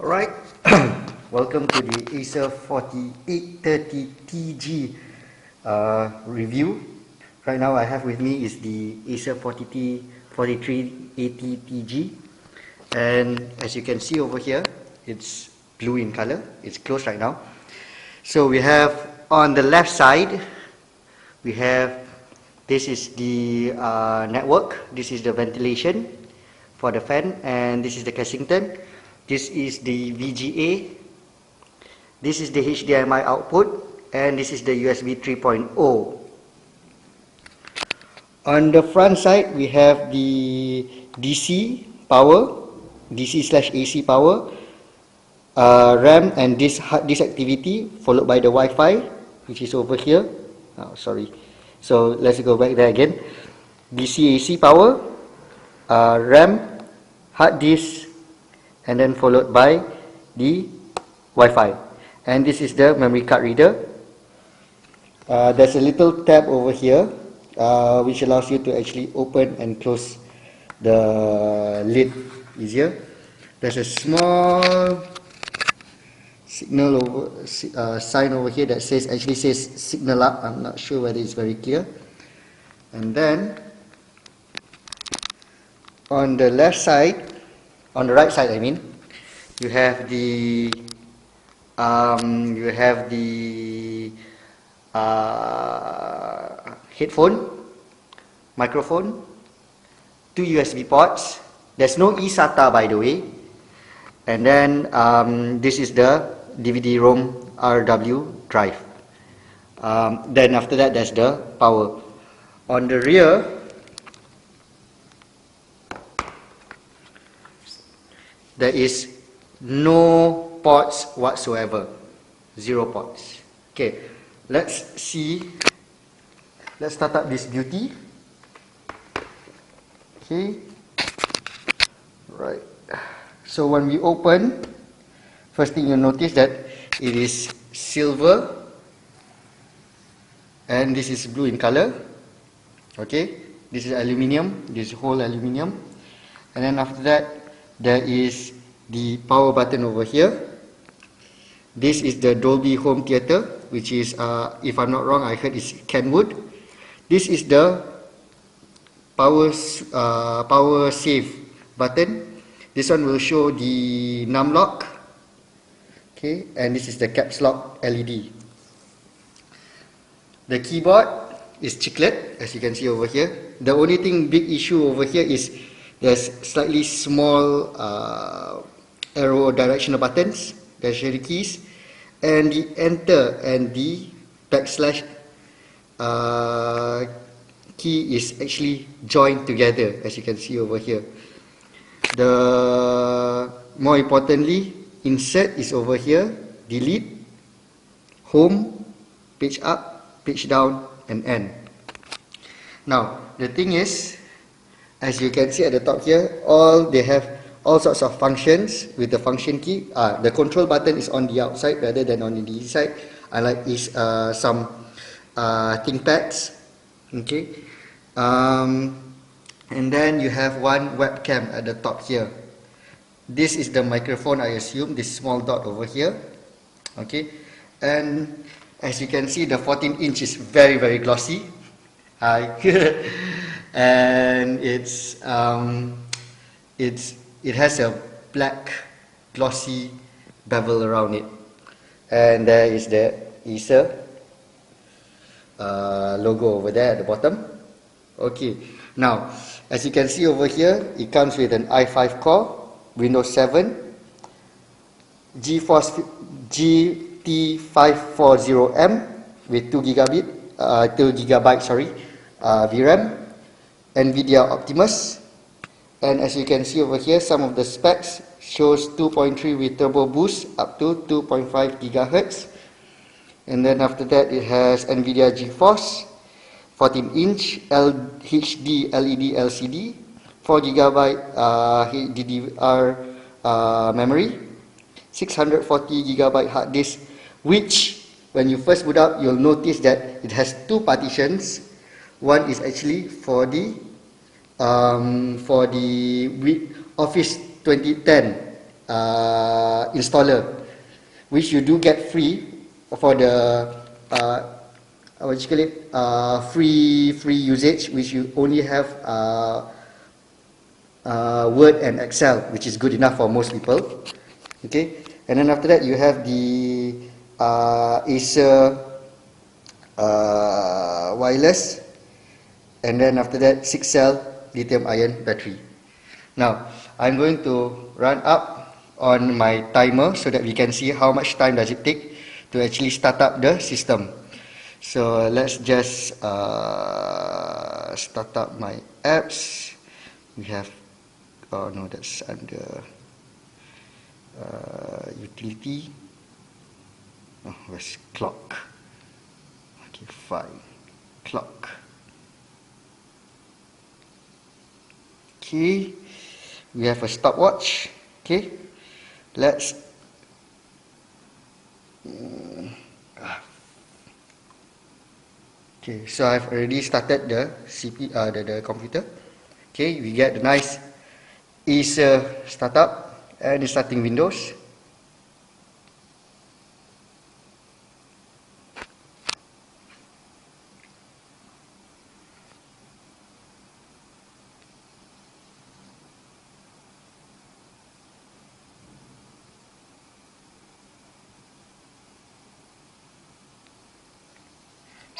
Alright, welcome to the Acer4830TG review. Right now I have with me is the Acer4380TG, and as you can see over here, it's blue in color. It's closed right now. So we have on the left side, we have this is the network, this is the ventilation for the fan, and this is the Kensington. This is the VGA, this is the HDMI output, and this is the USB 3.0. On the front side, we have the DC power, DC/AC power, RAM and hard disk activity, followed by the Wi-Fi, which is over here. Oh, sorry. So let's go back there again. DC/AC power, RAM, hard disk, and then followed by the Wi-Fi, and this is the memory card reader. There's a little tab over here which allows you to actually open and close the lid easier. There's a small signal sign over here that actually says signal up. I'm not sure whether it's very clear. And then on the left side, on the right side, I mean, you have the headphone, microphone, two USB ports. There's no eSATA, by the way. And then this is the DVD-ROM RW drive. Then after that, there's the power. On the rear, there is no ports whatsoever, 0 ports. Okay, let's see. Let's start up this beauty. Okay, right. So when we open, first thing you'll notice that it is silver, and this is blue in color. Okay, this is aluminium. This whole aluminium, and then after that, there is the power button over here. This is the Dolby Home Theater, which is, if I'm not wrong, I heard it's Kenwood. This is the power save button. This one will show the num lock. Okay, and this is the caps lock LED. The keyboard is chiclet, as you can see over here. The only big issue over here is there's slightly small arrow directional buttons, tertiary keys, and the enter and the backslash key is actually joined together, as you can see over here. More importantly, insert is over here, delete, home, page up, page down, and end. Now, the thing is, as you can see at the top here, they have all sorts of functions with the function key. The control button is on the outside rather than on the inside. I like some ThinkPads. Okay, and then you have one webcam at the top here. This is the microphone, I assume, this small dot over here. Okay, and as you can see, the 14-inch is very, very glossy. And it has a black glossy bevel around it, and there is the Acer logo over there at the bottom. Okay, now as you can see over here, it comes with an i5 core, Windows 7, GeForce GT540M with 2 GB VRAM, NVIDIA Optimus. And as you can see over here, some of the specs shows 2.3 with turbo boost up to 2.5 GHz. And then after that, it has NVIDIA GeForce, 14-inch HD LED LCD, 4 GB DDR memory, 640 GB hard disk, which when you first boot up, you'll notice that it has two partitions. One is actually for the Office 2010 installer, which you do get free for the what you call it, free usage, which you only have Word and Excel, which is good enough for most people. Okay, and then after that you have the Acer wireless, and then after that 6-cell lithium-ion battery. Now I'm going to run up on my timer so that we can see how much time does it take to actually start up the system. So let's just start up my apps. We have, oh no, that's under utility. Oh, where's clock? Okay, fine. Clock. Okay, we have a stopwatch. Okay, let's okay, so I've already started the the computer. Okay, we get the nice Acer startup and it's starting Windows.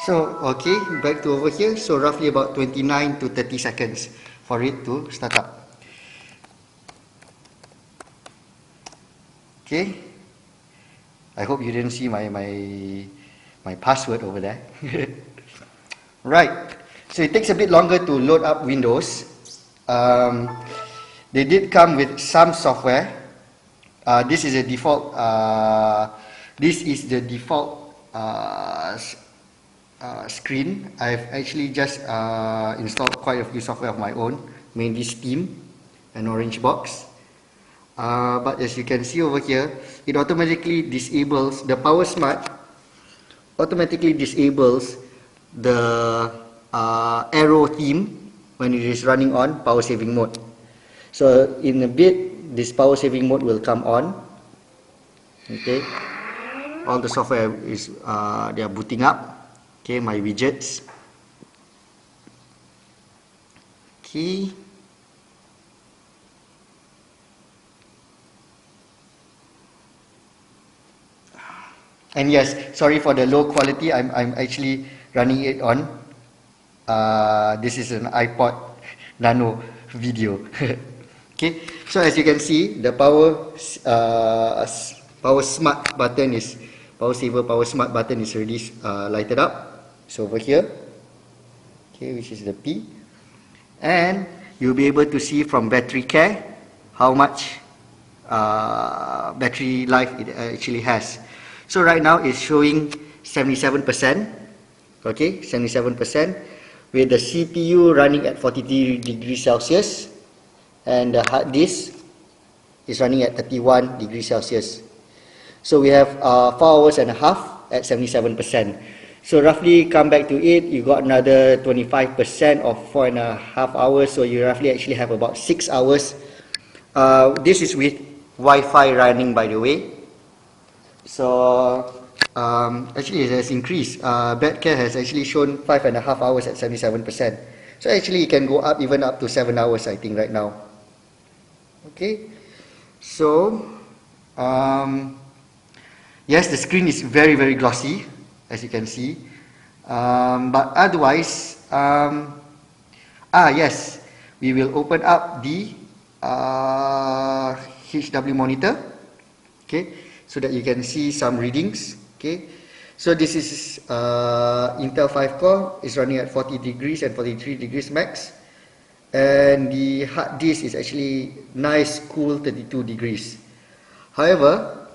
So, okay, back to over here. So, roughly about 29 to 30 seconds for it to start up. Okay. I hope you didn't see my password over there. Right. So, it takes a bit longer to load up Windows. They did come with some software. This is a default. This is the default screen. I've actually just installed quite a few software of my own, mainly Steam and Orangebox. But as you can see over here, it automatically disables the Power Smart. Automatically disables the arrow theme when it is running on power saving mode. So in a bit, this power saving mode will come on. Okay, all the software is they are booting up. Okay, my widgets. Okay. And yes, sorry for the low quality. I'm actually running it on. This is an iPod Nano video. Okay, so as you can see, the power smart button is power saver, power smart button is already lighted up. So over here, okay, which is the P, and you'll be able to see from battery care how much battery life it actually has. So right now it's showing 77%, okay, 77%, with the CPU running at 43 degrees Celsius and the hard disk is running at 31 degrees Celsius. So we have 4 hours and a half at 77%. So roughly come back to it, you got another 25% of 4.5 hours, so you roughly actually have about 6 hours. This is with Wi-Fi running, by the way. So actually it has increased. Batcare has actually shown 5.5 hours at 77%. So actually it can go up even up to 7 hours, I think, right now. Okay, so yes, the screen is very, very glossy, as you can see. But otherwise, yes, we will open up the HW monitor, okay, so that you can see some readings. Okay, so this is Intel 5 core, is running at 40 degrees and 43 degrees max, and the hard disk is actually nice, cool 32 degrees. However,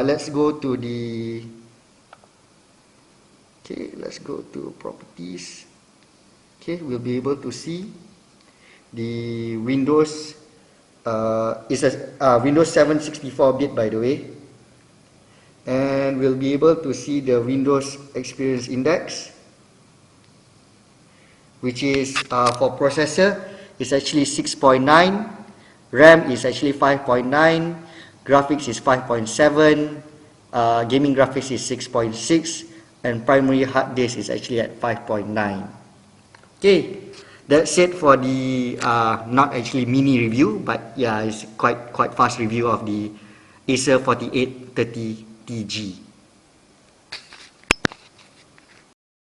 let's go to the, okay, let's go to properties. Okay, we'll be able to see the Windows, it's a Windows 7 64-bit, by the way, and we'll be able to see the Windows Experience Index, which is for processor is actually 6.9, RAM is actually 5.9, graphics is 5.7, gaming graphics is 6.6, and primary hard disk is actually at 5.9. Okay, that's it for the not actually mini review, but yeah, it's quite fast review of the Acer 4830TG.